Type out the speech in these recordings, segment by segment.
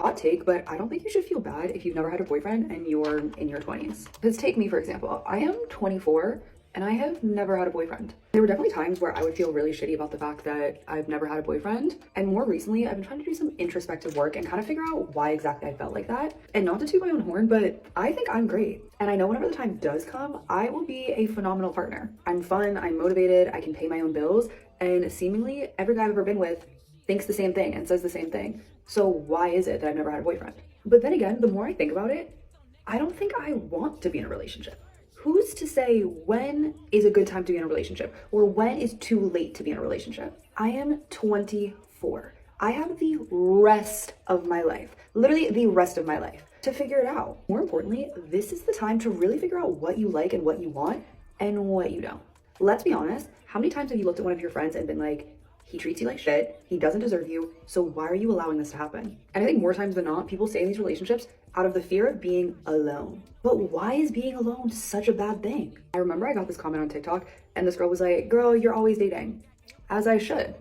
hot take, but I don't think you should feel bad if you've never had a boyfriend and you're in your 20s. Because take me, for example. I am 24 and I have never had a boyfriend. There were definitely times where I would feel really shitty about the fact that I've never had a boyfriend. And more recently, I've been trying to do some introspective work and kind of figure out why exactly I felt like that. And not to toot my own horn, but I think I'm great. And I know whenever the time does come, I will be a phenomenal partner. I'm fun, I'm motivated, I can pay my own bills. And seemingly every guy I've ever been with thinks the same thing and says the same thing. So why is it that I've never had a boyfriend? But then again, the more I think about it, I don't think I want to be in a relationship. Who's to say when is a good time to be in a relationship or when is too late to be in a relationship? I am 24. I have the rest of my life, literally the rest of my life, to figure it out. More importantly, this is the time to really figure out what you like and what you want and what you don't. Let's be honest, how many times have you looked at one of your friends and been like, he treats you like shit, he doesn't deserve you, so why are you allowing this to happen? And I think more times than not, people stay in these relationships out of the fear of being alone. But why is being alone such a bad thing? I remember I got this comment on TikTok and this girl was like, girl, you're always dating. As I should,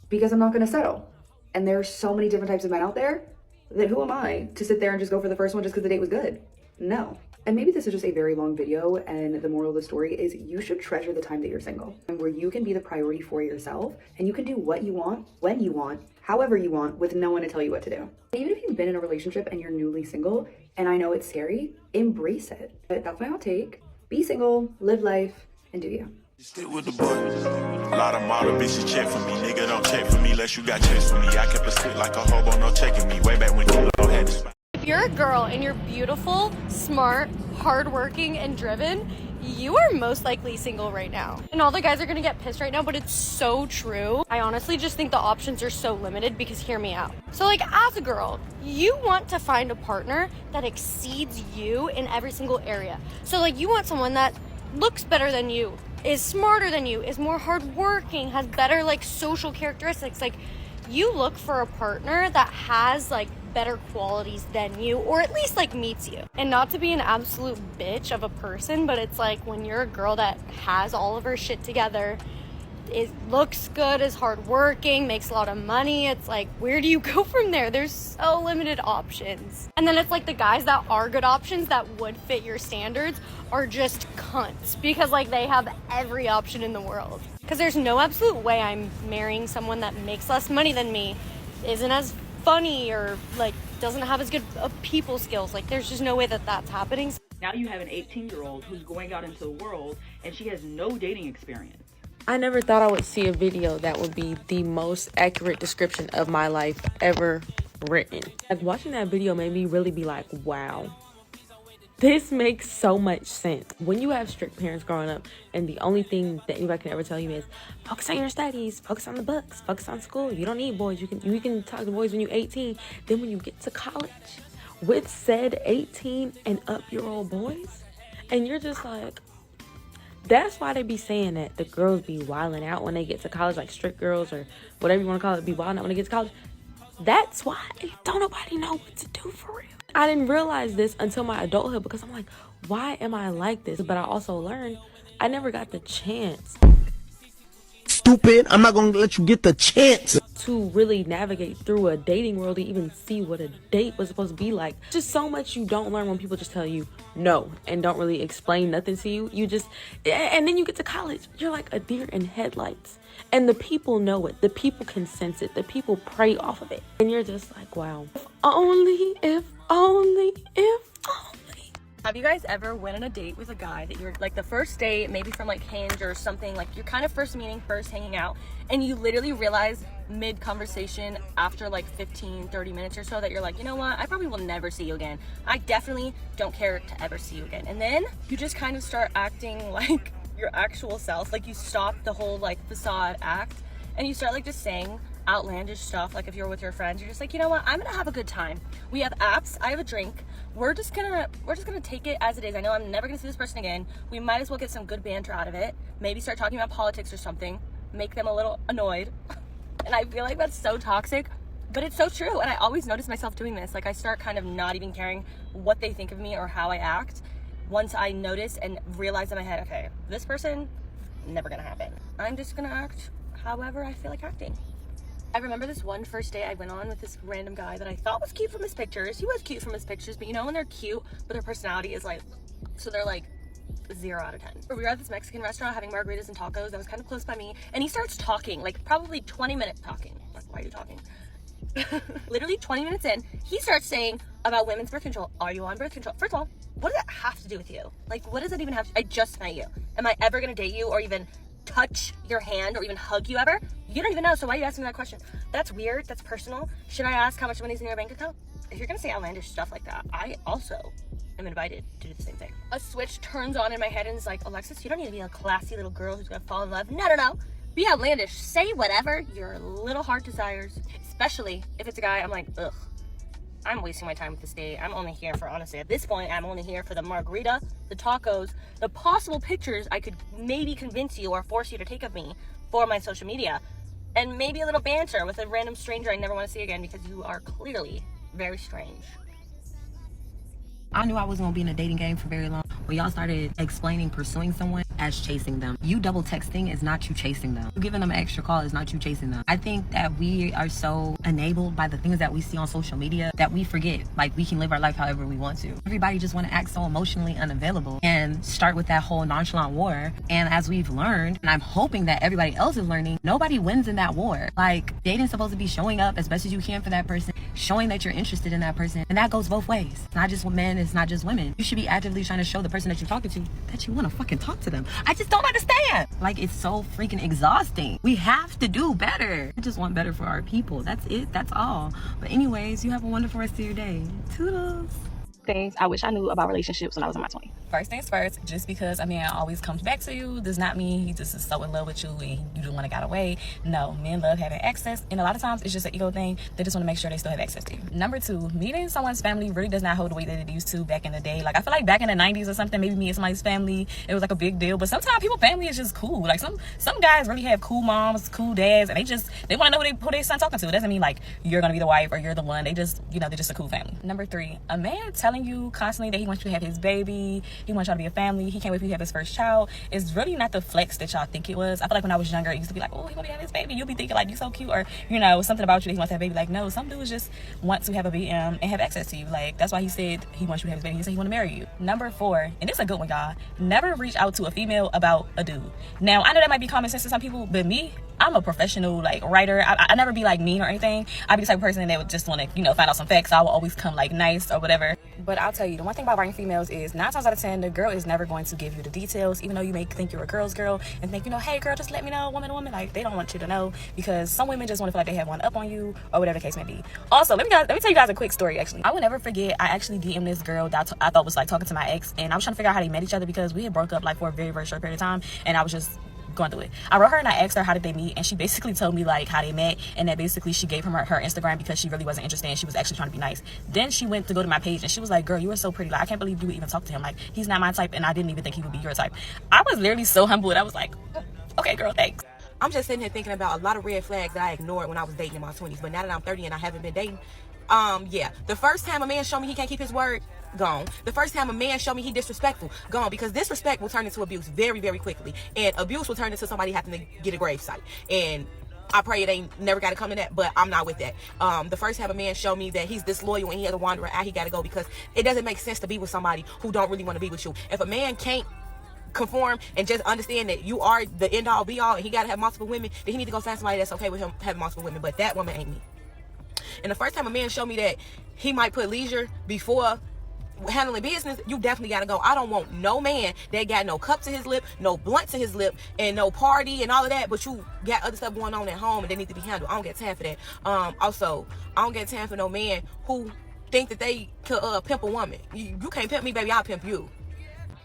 because I'm not gonna settle. And there are so many different types of men out there that who am I to sit there and just go for the first one just because the date was good? No. And maybe this is just a very long video and the moral of the story is you should treasure the time that you're single and where you can be the priority for yourself and you can do what you want, when you want, however you want with no one to tell you what to do. Even if you've been in a relationship and you're newly single, and I know it's scary, embrace it. But that's my hot take. Be single, live life, and do you. Stick with the boy. A lot of model bitches check for me. Nigga don't check for me unless you got checks for me. I kept a stick like a hobo, no checking me. Way back when you had this. If you're a girl and you're beautiful, smart, hardworking, and driven, you are most likely single right now. And all the guys are gonna get pissed right now, but it's so true. I honestly just think the options are so limited because hear me out. So like as a girl, you want to find a partner that exceeds you in every single area. So like you want someone that looks better than you, is smarter than you, is more hardworking, has better like social characteristics. Like you look for a partner that has like better qualities than you, or at least like meets you. And not to be an absolute bitch of a person, but it's like when you're a girl that has all of her shit together, it looks good, is hardworking, makes a lot of money, it's like, where do you go from there? There's so limited options. And then it's like the guys that are good options that would fit your standards are just cunts because like they have every option in the world. Because there's no absolute way I'm marrying someone that makes less money than me, isn't as funny, or like doesn't have as good people skills. Like there's just no way that that's happening. Now you have an 18-year-old who's going out into the world and she has no dating experience. I never thought I would see a video that would be the most accurate description of my life ever written. Like watching that video made me really be like, wow, this makes so much sense. When you have strict parents growing up and the only thing that anybody can ever tell you is focus on your studies, focus on the books, focus on school. You don't need boys. You can talk to boys when you're 18. Then when you get to college with said 18 and up-year-old boys, and you're just like, that's why they be saying that the girls be wilding out when they get to college, like strict girls or whatever you want to call it, be wilding out when they get to college. That's why don't nobody know what to do for real. I didn't realize this until my adulthood because I'm like, why am I like this? But I also learned I never got the chance. Stupid, I'm not gonna let you get the chance to really navigate through a dating world to even see what a date was supposed to be like. Just so much you don't learn when people just tell you no and don't really explain nothing to you. You just, and then you get to college, you're like a deer in headlights. And the people know it. The people can sense it. The people prey off of it. And you're just like, wow. If only, if only, if only. Have you guys ever went on a date with a guy that you're like the first date, maybe from like Hinge or something, like you're kind of first meeting, first hanging out, and you literally realize mid conversation after like 15-30 minutes or so that you're like, you know what, I probably will never see you again. I definitely don't care to ever see you again. And then you just kind of start acting like your actual self. Like you stop the whole like facade act and you start like just saying outlandish stuff. Like if you're with your friends, you're just like, you know what, I'm gonna have a good time. We have apps, I have a drink. We're just gonna take it as it is. I know I'm never gonna see this person again. We might as well get some good banter out of it. Maybe start talking about politics or something. Make them a little annoyed. And I feel like that's so toxic, but it's so true. And I always notice myself doing this. Like I start kind of not even caring what they think of me or how I act. Once I notice and realize in my head, okay, this person, never gonna happen. I'm just gonna act however I feel like acting. I remember this one first date I went on with this random guy that I thought was cute from his pictures. He was cute from his pictures, but you know when they're cute, but their personality is like, so they're like 0 out of 10. We were at this Mexican restaurant having margaritas and tacos that was kind of close by me, and he starts talking, like probably 20 minutes talking. Like, why are you talking? Literally 20 minutes in, he starts saying about women's birth control. Are you on birth control? First of all, what does that have to do with you? Like, what does that even have to, I just met you. Am I ever gonna date you or even touch your hand or even hug you ever? You don't even know, so why are you asking that question? That's weird, that's personal. Should I ask how much money's in your bank account? If you're gonna say outlandish stuff like that, I also am invited to do the same thing. A switch turns on in my head and is like, Alexis, you don't need to be a classy little girl who's gonna fall in love. No. Be outlandish. Say whatever your little heart desires. Especially if it's a guy, I'm like, ugh. I'm wasting my time with this date. I'm only here for, honestly, at this point, I'm only here for the margarita, the tacos, the possible pictures I could maybe convince you or force you to take of me for my social media, and maybe a little banter with a random stranger I never want to see again because you are clearly very strange. I knew I wasn't gonna be in a dating game for very long. When y'all started explaining pursuing someone as chasing them. You double texting is not you chasing them. You giving them an extra call is not you chasing them. I think that we are so enabled by the things that we see on social media that we forget, like, we can live our life however we want to. Everybody just want to act so emotionally unavailable and start with that whole nonchalant war. And as we've learned, and I'm hoping that everybody else is learning, nobody wins in that war. Like, dating's supposed to be showing up as best as you can for that person, showing that you're interested in that person, and that goes both ways. It's not just men, it's not just women. You should be actively trying to show the person that you're talking to that you want to fucking talk to them. I just don't understand. Like, it's so freaking exhausting. We have to do better. I just want better for our people. That's it. That's all. But anyways, you have a wonderful rest of your day. Toodles. Things I wish I knew about relationships when I was in my 20s. First things first, just because a man always comes back to you does not mean he just is so in love with you and you don't want to get away. No, men love having access, and a lot of times it's just an ego thing. They just want to make sure they still have access to you. Number two, meeting someone's family really does not hold the weight that it used to back in the day. Like, I feel like back in the 90s or something, maybe me and somebody's family, it was like a big deal. But sometimes people's family is just cool. Like, some guys really have cool moms, cool dads, and they want to know who their son talking to. It doesn't mean like you're gonna be the wife or you're the one. They just, they're just a cool family. Number three, a man telling you constantly that he wants you to have his baby, he wants y'all to be a family, he can't wait for you to have his first child, is really not the flex that y'all think it was. I feel like when I was younger, it used to be like, oh, he want to have his baby. You'll be thinking like, you so cute, or something about you that he wants to have a baby. Like, no, some dudes just want to have a BM and have access to you. Like, that's why he said he wants you to have his baby. He said he want to marry you. Number four, and this is a good one, y'all, never reach out to a female about a dude. Now, I know that might be common sense to some people, but me, I'm a professional like writer. I never be like mean or anything. I'd be the type of person that would just want to, find out some facts. So I will always come like nice or whatever. But I'll tell you, the one thing about writing females is 9 times out of 10, the girl is never going to give you the details, even though you may think you're a girl's girl and think, hey girl, just let me know, woman to woman. Like, they don't want you to know, because some women just want to feel like they have one up on you or whatever the case may be. Also, let me tell you guys a quick story. Actually, I will never forget, I actually DM'd this girl that I thought was like talking to my ex, and I was trying to figure out how they met each other because we had broke up like for a very, very short period of time, and I was just going through it. I wrote her and I asked her how did they meet, and she basically told me like how they met, and that basically she gave him her Instagram because she really wasn't interested and she was actually trying to be nice. Then she went to go to my page and she was like, girl, you are so pretty, like I can't believe you would even talk to him, like he's not my type and I didn't even think he would be your type. I was literally so humbled. I was like, okay girl, thanks. I'm just sitting here thinking about a lot of red flags that I ignored when I was dating in my 20s, but now that I'm 30 and I haven't been dating, yeah, the first time a man showed me he can't keep his word, gone. The first time a man showed me he disrespectful, gone. Because disrespect will turn into abuse very, very quickly, and abuse will turn into somebody having to get a gravesite. And I pray it ain't never got to come to that, but I'm not with that. The first time a man showed me that he's disloyal and he has to wander out, he got to go, because it doesn't make sense to be with somebody who don't really want to be with you. If a man can't conform and just understand that you are the end all be all and he got to have multiple women, then he need to go find somebody that's okay with him having multiple women. But that woman ain't me. And the first time a man showed me that he might put leisure before handling business, you definitely gotta go. I don't want no man that got no cup to his lip, no blunt to his lip, and no party and all of that, but you got other stuff going on at home and they need to be handled. I don't get time for that. Also, I don't get time for no man who think that they could pimp a woman. You can't pimp me, baby, I'll pimp you.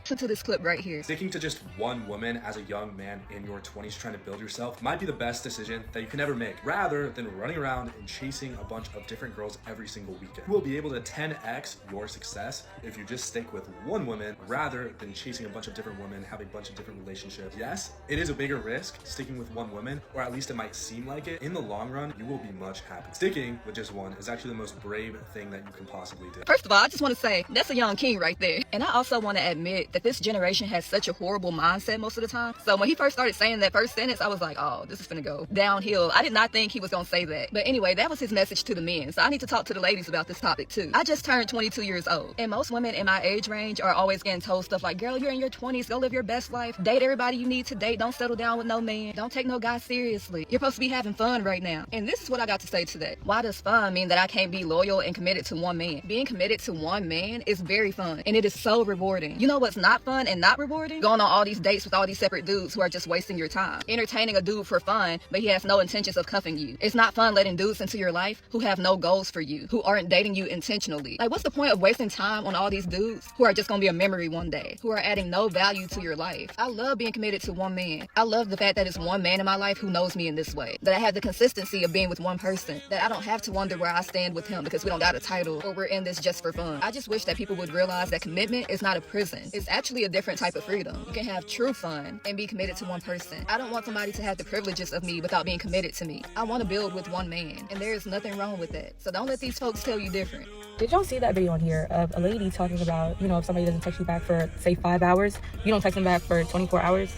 Listen to this clip right here. Sticking to just one woman as a young man in your 20s trying to build yourself might be the best decision that you can ever make, rather than running around and chasing a bunch of different girls every single weekend. You will be able to 10x your success if you just stick with one woman rather than chasing a bunch of different women, have a bunch of different relationships. Yes, it is a bigger risk sticking with one woman, or at least it might seem like it. In the long run, you will be much happier. Sticking with just one is actually the most brave thing that you can possibly do. First of all, I just want to say that's a young king right there. And I also want to admit that this generation has such a horrible mindset most of the time. So when he first started saying that first sentence, I was like, oh, this is finna go downhill. I did not think he was gonna say that. But anyway, that was his message to the men. So I need to talk to the ladies about this topic too. I just turned 22 years old, and most women in my age range are always getting told stuff like, girl, you're in your 20s, go live your best life, date everybody you need to date, don't settle down with no man, don't take no guy seriously, you're supposed to be having fun right now. And this is what I got to say today. Why does fun mean that I can't be loyal and committed to one man? Being committed to one man is very fun, and it is so rewarding. You know what's not fun and not rewarding? Going on all these dates with all these separate dudes who are just wasting your time. Entertaining a dude for fun, but he has no intentions of cuffing you. It's not fun letting dudes into your life who have no goals for you, who aren't dating you intentionally. Like, what's the point of wasting time on all these dudes who are just gonna be a memory one day, who are adding no value to your life? I love being committed to one man. I love the fact that it's one man in my life who knows me in this way, that I have the consistency of being with one person, that I don't have to wonder where I stand with him because we don't got a title or we're in this just for fun. I just wish that people would realize that commitment is not a prison. It's actually a different type of freedom. You can have true fun and be committed to one person. I don't want somebody to have the privileges of me without being committed to me. I want to build with one man, and there is nothing wrong with that. So don't let these folks tell you different. Did y'all see that video on here of a lady talking about, you know, if somebody doesn't text you back for, say, 5 hours, you don't text them back for 24 hours?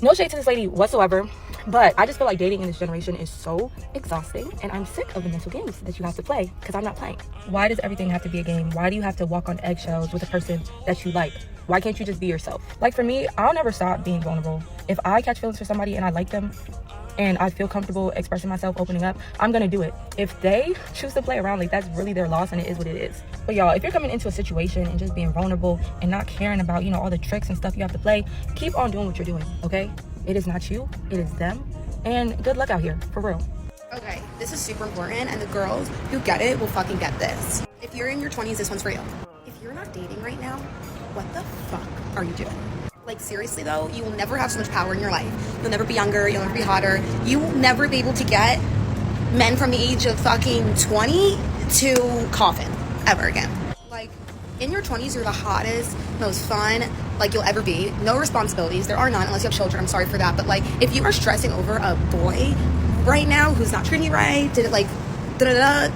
No shade to this lady whatsoever, but I just feel like dating in this generation is so exhausting, and I'm sick of the mental games that you have to play because I'm not playing. Why does everything have to be a game? Why do you have to walk on eggshells with a person that you like? Why can't you just be yourself? Like, for me, I'll never stop being vulnerable. If I catch feelings for somebody and I like them, and I feel comfortable expressing myself, opening up, I'm gonna do it. If they choose to play around, like, that's really their loss, and it is what it is. But y'all, if you're coming into a situation and just being vulnerable and not caring about, you know, all the tricks and stuff you have to play, keep on doing what you're doing, okay? It is not you, it is them. And good luck out here, for real. Okay, this is super important, and the girls who get it will fucking get this. If you're in your 20s, this one's for you. If you're not dating right now, what the fuck are you doing? Like, seriously though, you will never have so much power in your life. You'll never be younger, you'll never be hotter. You will never be able to get men from the age of fucking 20 to coffin ever again. Like, in your 20s, you're the hottest, most fun, like, you'll ever be. No responsibilities. There are none unless you have children. I'm sorry for that. But, like, if you are stressing over a boy right now who's not treating you right, did it, like,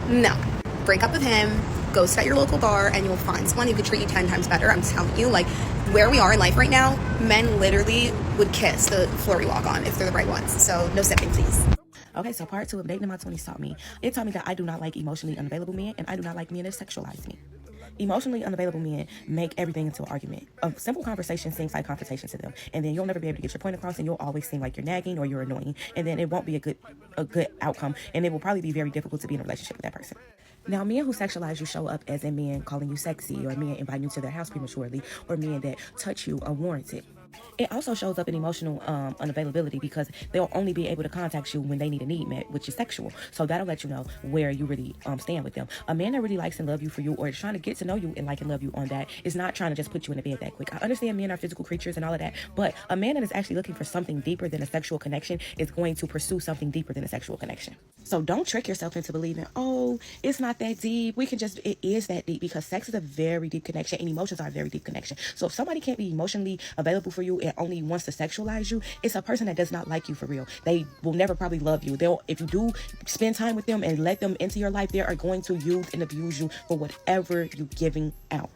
no. Break up with him, go sit at your local bar, and you'll find someone who could treat you 10 times better. I'm telling you, like, where we are in life right now, men literally would kiss the floor we walk on if they're the right ones. So no sipping, please. Okay, so part 2 of dating in my 20s taught me that I do not like emotionally unavailable men, and I do not like men that sexualize me. Emotionally unavailable men make everything into an argument. A simple conversation seems like confrontation to them, and then you'll never be able to get your point across, and you'll always seem like you're nagging or you're annoying, and then it won't be a good outcome, and it will probably be very difficult to be in a relationship with that person. Now, men who sexualize you show up as in men calling you sexy, or men inviting you to their house prematurely, or men that touch you unwarranted. It also shows up in emotional unavailability because they'll only be able to contact you when they need a need met, which is sexual. So that'll let you know where you really stand with them. A man that really likes and love you for you, or is trying to get to know you and like and love you on that, is not trying to just put you in the bed that quick. I understand men are physical creatures and all of that, but a man that is actually looking for something deeper than a sexual connection is going to pursue something deeper than a sexual connection. So don't trick yourself into believing, oh, it's not that deep. It is that deep, because sex is a very deep connection and emotions are a very deep connection. So if somebody can't be emotionally available for you and only wants to sexualize you, it's a person that does not like you for real. They will never probably love you. If you do spend time with them and let them into your life, they are going to use and abuse you for whatever you're giving out.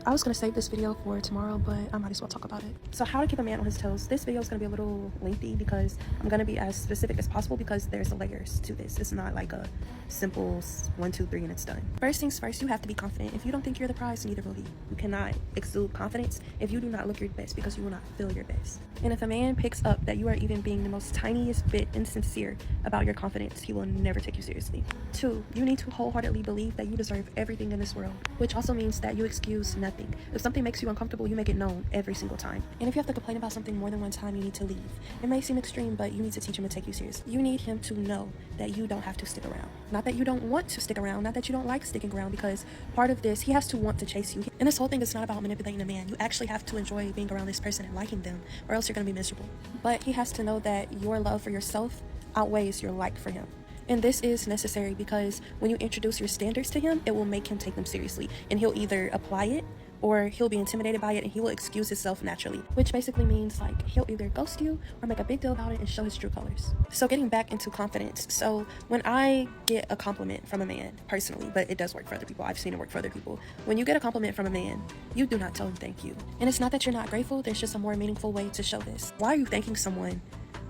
I was going to save this video for tomorrow, but I might as well talk about it. So how to keep a man on his toes. This video is going to be a little lengthy because I'm going to be as specific as possible, because there's layers to this. It's not like a simple 1, 2, 3 and it's done. First things first, you have to be confident. If you don't think you're the prize, neither will he. You cannot exude confidence if you do not look your best, because you will not feel your best. And if a man picks up that you are even being the most tiniest bit insincere about your confidence, he will never take you seriously. 2, you need to wholeheartedly believe that you deserve everything in this world, which also means that you excuse nothing. If something makes you uncomfortable, you make it known every single time. And if you have to complain about something more than one time, you need to leave. It may seem extreme, but you need to teach him to take you seriously. You need him to know that you don't have to stick around. Not that you don't want to stick around, not that you don't like sticking around, because part of this, he has to want to chase you. And this whole thing is not about manipulating a man. You actually have to enjoy being around this person and liking them, or else you're going to be miserable. But he has to know that your love for yourself outweighs your like for him. And this is necessary because when you introduce your standards to him, it will make him take them seriously, and he'll either apply it or he'll be intimidated by it and he will excuse himself naturally, which basically means like he'll either ghost you or make a big deal about it and show his true colors. So getting back into confidence. So when I get a compliment from a man personally, but it does work for other people, I've seen it work for other people. When you get a compliment from a man, you do not tell him thank you. And it's not that you're not grateful, there's just a more meaningful way to show this. Why are you thanking someone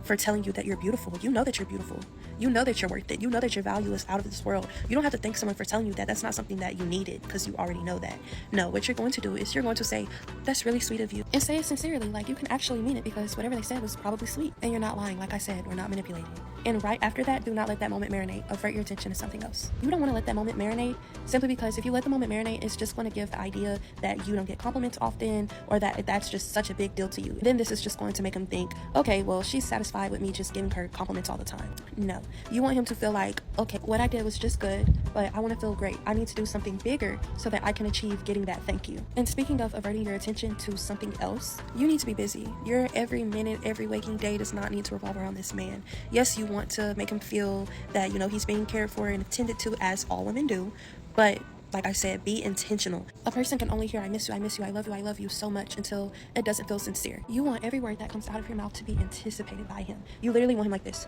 for telling you that you're beautiful? You know that you're beautiful. You know that you're worth it. You know that your value is out of this world. You don't have to thank someone for telling you that. That's not something that you needed because you already know that. No, what you're going to do is you're going to say, that's really sweet of you. And say it sincerely. Like, you can actually mean it because whatever they said was probably sweet. And you're not lying. Like I said, we're not manipulating. And right after that, do not let that moment marinate. Avert your attention to something else. You don't want to let that moment marinate simply because if you let the moment marinate, it's just going to give the idea that you don't get compliments often or that that's just such a big deal to you. Then this is just going to make him think, okay, well, she's satisfied with me just giving her compliments all the time. No, you want him to feel like, okay, what I did was just good, but I want to feel great. I need to do something bigger so that I can achieve getting that thank you. And speaking of averting your attention to something else, you need to be busy. Your every minute, every waking day does not need to revolve around this man. Yes, you want to make him feel that, you know, he's being cared for and attended to, as all women do, but like I said, be intentional. A person can only hear, I miss you, I miss you, I love you so much until it doesn't feel sincere. You want every word that comes out of your mouth to be anticipated by him. You literally want him like this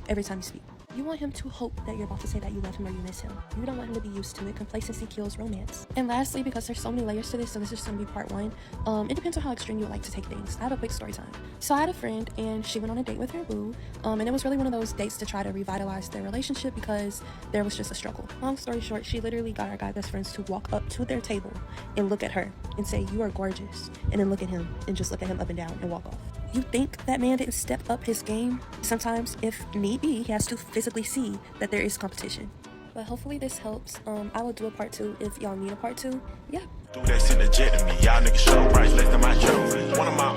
every time you speak. You want him to hope that you're about to say that you love him or you miss him. You don't want him to be used to it. Complacency kills romance. And lastly, because there's so many layers to this, so this is going to be part one, it depends on how extreme you would like to take things. I have a quick story time. So I had a friend and she went on a date with her boo, and it was really one of those dates to try to revitalize their relationship because there was just a struggle. Long story short, she literally got our guy best friends to walk up to their table and look at her and say, you are gorgeous, and then look at him and just look at him up and down and walk off. You think that man didn't step up his game? Sometimes, if need be, he has to physically see that there is competition. But hopefully this helps. I will do a part 2 if y'all need a part 2. Yeah. Do that, send a jet to me. Y'all niggas show price less than my jewelry. One of my